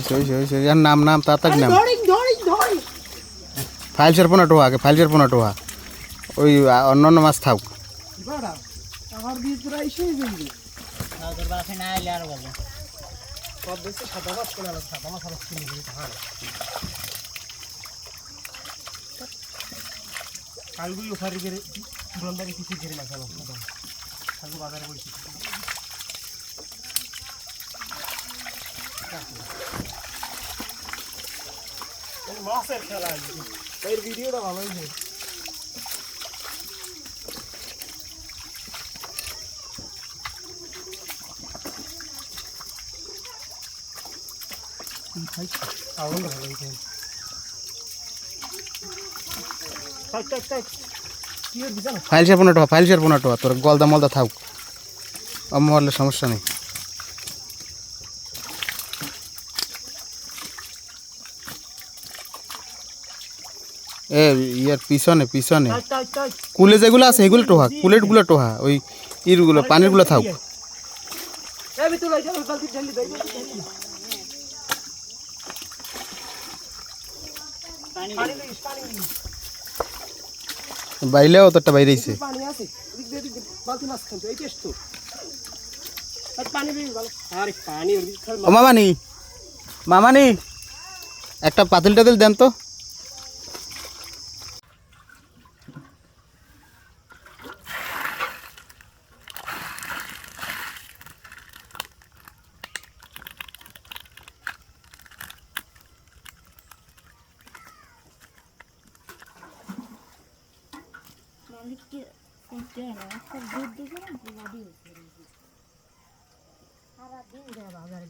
হয়েছে আর নাম তাড়াতাড়ি নাম ফাইল শেয়ার পোনা টোহা আগে ফাইল শেয়ার পোনা টোহা ওই অন্য মাছ থাক কালগুলো ওখানে গেলে ব্রহ্মবাড়ি কিছু ঘিরে মাছ আলো কালকে বাজারে বলছি মাছের খেলা এর ভিডিওটা ভালো হয়েছে আনন্দ ভালো হয়েছে ফাইল শেয়ার পোনা টোহা তোর গলদা মলদা থাক মরলে সমস্যা নেই এ ইয়ার পিছনে কুলে যেগুলো আছে এগুলো টোহা কুলেটগুলো টোহা ওই ইরগুলো পানিরগুলো থাক বাইলেও তোরটা বাইরেছে ও মামানি একটা পাতিল টাতিল দেন তো মালিককে করতে হয় না একটা দুধ দিবে না বাড়ি সারাদিন বাজারে